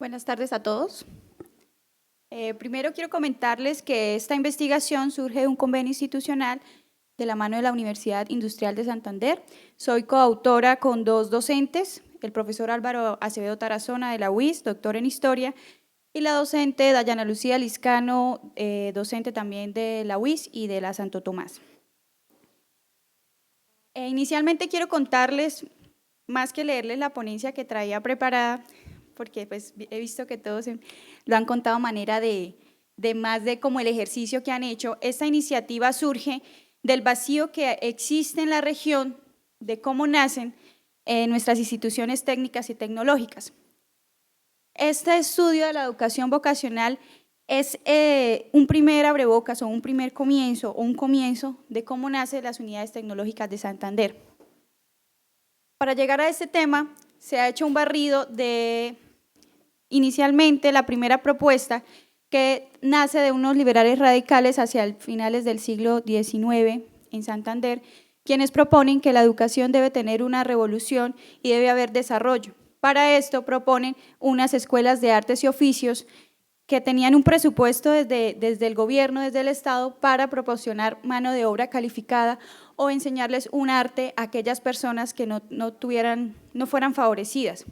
Buenas tardes a todos. Primero quiero comentarles que esta investigación surge de un convenio institucional de la mano de la Universidad Industrial de Santander. Soy coautora con dos docentes, el profesor Álvaro Acevedo Tarazona de la UIS, doctor en Historia, y la docente Dayana Lucía Liscano, docente también de la UIS y de la Santo Tomás. Inicialmente quiero contarles, más que leerles la ponencia que traía preparada, porque pues he visto que todos lo han contado de manera de más de como el ejercicio que han hecho. Esta iniciativa surge del vacío que existe en la región de cómo nacen nuestras instituciones técnicas y tecnológicas. Este estudio de la educación vocacional es un primer abrebocas o un primer comienzo o un comienzo de cómo nacen las unidades tecnológicas de Santander. Para llegar a este tema se ha hecho un barrido de, inicialmente, la primera propuesta que nace de unos liberales radicales hacia finales del siglo XIX en Santander, quienes proponen que la educación debe tener una revolución y debe haber desarrollo. Para esto proponen unas escuelas de artes y oficios que tenían un presupuesto desde el gobierno, desde el Estado, para proporcionar mano de obra calificada o enseñarles un arte a aquellas personas que no fueran favorecidas.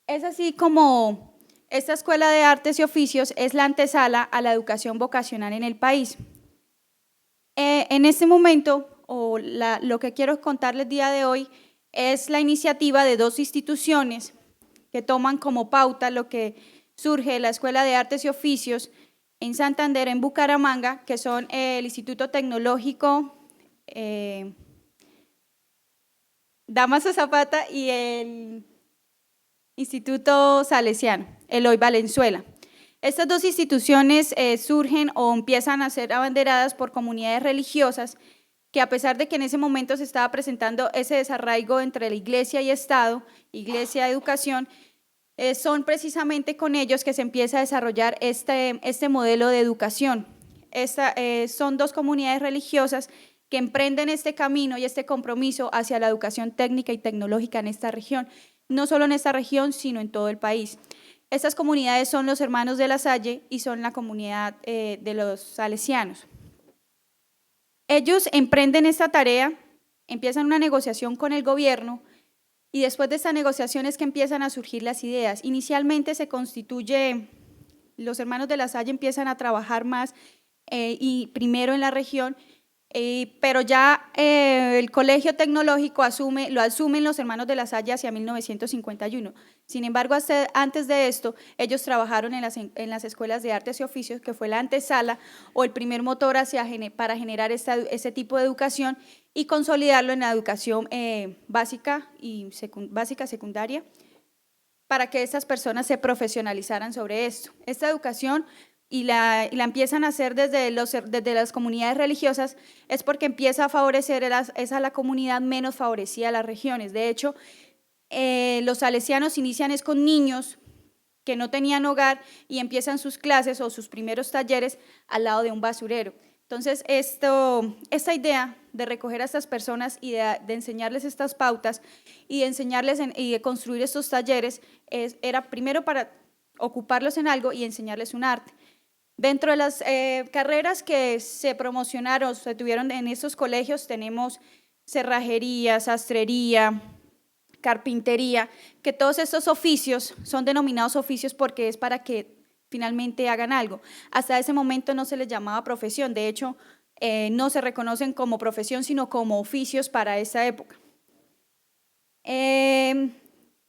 Es así como esta Escuela de Artes y Oficios es la antesala a la educación vocacional en el país. En este momento, lo que quiero contarles el día de hoy es la iniciativa de dos instituciones que toman como pauta lo que surge de la Escuela de Artes y Oficios en Santander, en Bucaramanga, que son el Instituto Tecnológico Damaso Zapata y el Instituto Salesiano, Eloy Valenzuela. Estas dos instituciones surgen o empiezan a ser abanderadas por comunidades religiosas que, a pesar de que en ese momento se estaba presentando ese desarraigo entre la Iglesia y Estado, Iglesia y Educación, son precisamente con ellos que se empieza a desarrollar este modelo de educación. Son dos comunidades religiosas que emprenden este camino y este compromiso hacia la educación técnica y tecnológica en esta región, no solo en esta región, sino en todo el país. Estas comunidades son los Hermanos de la Salle y son la comunidad de los salesianos. Ellos emprenden esta tarea, empiezan una negociación con el gobierno y después de esta negociación es que empiezan a surgir las ideas. Inicialmente se constituye, los Hermanos de la Salle empiezan a trabajar más y primero en la región, pero ya el Colegio Tecnológico lo asumen los Hermanos de la Salle hacia 1951. Sin embargo, antes de esto, ellos trabajaron en las escuelas de artes y oficios, que fue la antesala o el primer motor para generar ese tipo de educación y consolidarlo en la educación básica y secundaria, para que estas personas se profesionalizaran sobre esto. Esta educación y la empiezan a hacer desde las comunidades religiosas, es porque empieza a favorecer a la comunidad menos favorecida de las regiones. De hecho, los salesianos inician es con niños que no tenían hogar y empiezan sus clases o sus primeros talleres al lado de un basurero. Entonces, esta idea de recoger a estas personas y de enseñarles estas pautas y de enseñarles y de construir estos talleres era primero para ocuparlos en algo y enseñarles un arte. Dentro de las carreras que se promocionaron, se tuvieron en estos colegios, tenemos cerrajería, sastrería, carpintería, que todos estos oficios son denominados oficios porque es para que finalmente hagan algo. Hasta ese momento no se les llamaba profesión, de hecho no se reconocen como profesión, sino como oficios para esa época.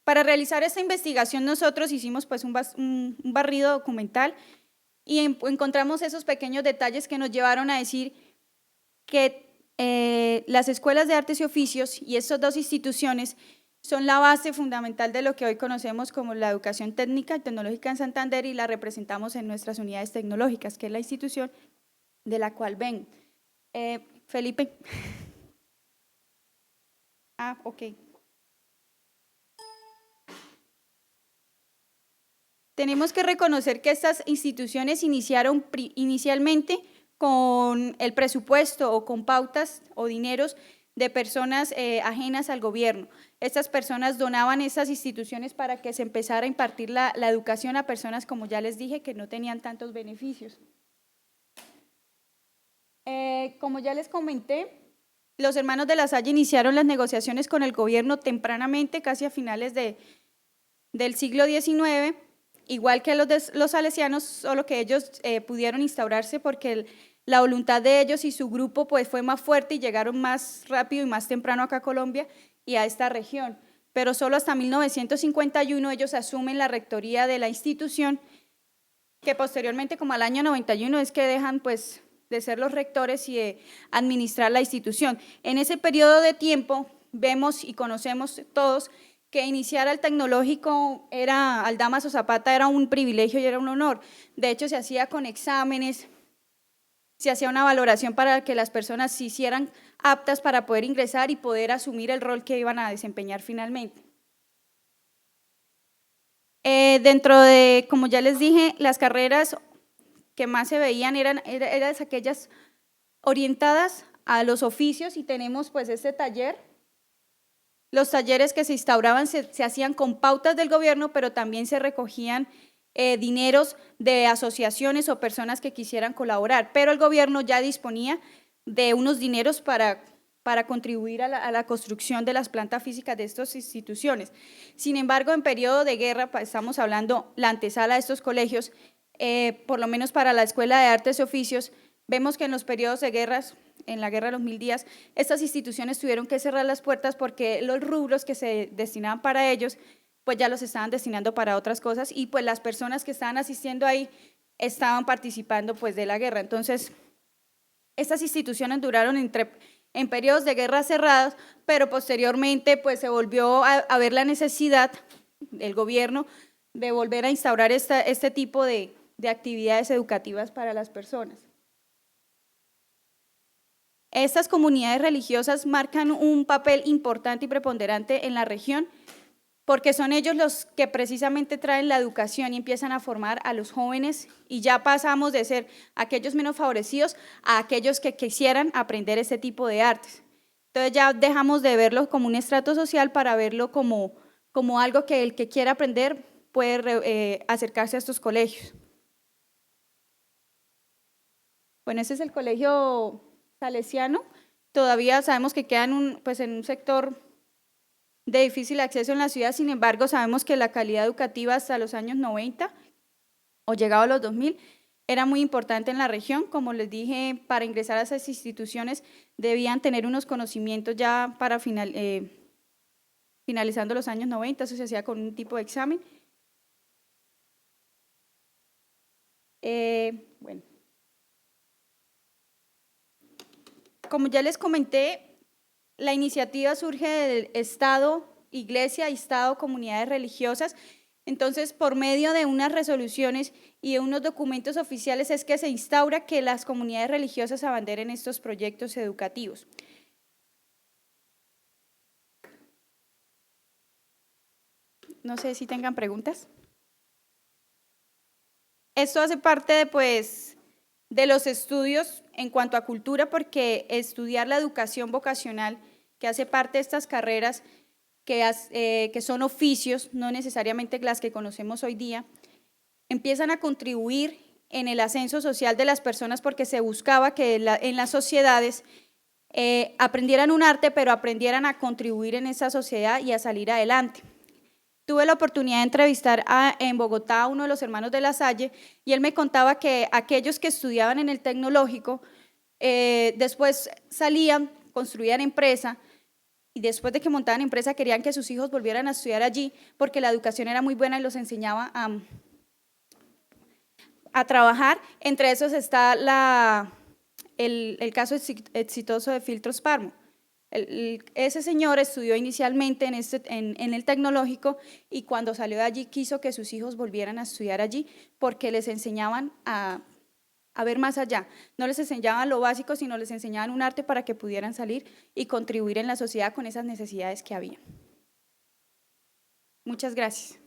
Para realizar esta investigación nosotros hicimos pues un barrido documental y encontramos esos pequeños detalles que nos llevaron a decir que las escuelas de artes y oficios y estas dos instituciones son la base fundamental de lo que hoy conocemos como la educación técnica y tecnológica en Santander, y la representamos en nuestras unidades tecnológicas, que es la institución de la cual vengo. Felipe. Ok. Tenemos que reconocer que estas instituciones iniciaron inicialmente con el presupuesto o con pautas o dineros de personas ajenas al gobierno. Estas personas donaban esas instituciones para que se empezara a impartir la educación a personas, como ya les dije, que no tenían tantos beneficios. Como ya les comenté, los hermanos de La Salle iniciaron las negociaciones con el gobierno tempranamente, casi a finales del siglo XIX, igual que los salesianos, solo que ellos pudieron instaurarse porque la voluntad de ellos y su grupo pues, fue más fuerte y llegaron más rápido y más temprano acá a Colombia y a esta región. Pero solo hasta 1951 ellos asumen la rectoría de la institución, que posteriormente, como al año 91, es que dejan pues de ser los rectores y de administrar la institución. En ese periodo de tiempo vemos y conocemos todos que iniciar al tecnológico al Dámaso Zapata era un privilegio y era un honor. De hecho, se hacía con exámenes, se hacía una valoración para que las personas se hicieran aptas para poder ingresar y poder asumir el rol que iban a desempeñar finalmente. Dentro de, como ya les dije, las carreras que más se veían eran aquellas orientadas a los oficios, y tenemos pues este taller. Los talleres que se instauraban se hacían con pautas del gobierno, pero también se recogían dineros de asociaciones o personas que quisieran colaborar, pero el gobierno ya disponía de unos dineros para contribuir a la construcción de las plantas físicas de estas instituciones. Sin embargo, en periodo de guerra, estamos hablando la antesala de estos colegios, por lo menos para la Escuela de Artes y Oficios, vemos que en los periodos de guerras, en la Guerra de los 1000 días, estas instituciones tuvieron que cerrar las puertas porque los rubros que se destinaban para ellos, pues ya los estaban destinando para otras cosas, y pues las personas que estaban asistiendo ahí estaban participando pues de la guerra. Entonces, estas instituciones duraron en periodos de guerra cerrados, pero posteriormente pues se volvió a ver la necesidad del gobierno de volver a instaurar este tipo de actividades educativas para las personas. Estas comunidades religiosas marcan un papel importante y preponderante en la región, porque son ellos los que precisamente traen la educación y empiezan a formar a los jóvenes, y ya pasamos de ser aquellos menos favorecidos a aquellos que quisieran aprender este tipo de artes. Entonces ya dejamos de verlo como un estrato social para verlo como algo que el que quiera aprender puede acercarse a estos colegios. Bueno, ese es el colegio salesiano. Todavía sabemos que queda en un sector de difícil acceso en la ciudad. Sin embargo, sabemos que la calidad educativa hasta los años 90 o llegado a los 2000 era muy importante en la región. Como les dije, para ingresar a esas instituciones debían tener unos conocimientos ya para finalizando los años 90, eso se hacía con un tipo de examen. Bueno, como ya les comenté, la iniciativa surge del Estado, Iglesia, Estado, comunidades religiosas. Entonces, por medio de unas resoluciones y de unos documentos oficiales es que se instaura que las comunidades religiosas abanderen estos proyectos educativos. No sé si tengan preguntas. Esto hace parte de los estudios en cuanto a cultura, porque estudiar la educación vocacional, que hace parte de estas carreras, que son oficios, no necesariamente las que conocemos hoy día, empiezan a contribuir en el ascenso social de las personas, porque se buscaba que en las sociedades aprendieran un arte, pero aprendieran a contribuir en esa sociedad y a salir adelante. Tuve la oportunidad de entrevistar en Bogotá a uno de los hermanos de La Salle, y él me contaba que aquellos que estudiaban en el tecnológico después salían, construían empresa, y después de que montaban empresa querían que sus hijos volvieran a estudiar allí porque la educación era muy buena y los enseñaba a trabajar. Entre esos está el caso exitoso de Filtros Parmo. Ese señor estudió inicialmente en el tecnológico, y cuando salió de allí quiso que sus hijos volvieran a estudiar allí porque les enseñaban a ver más allá. No les enseñaban lo básico, sino les enseñaban un arte para que pudieran salir y contribuir en la sociedad con esas necesidades que había. Muchas gracias.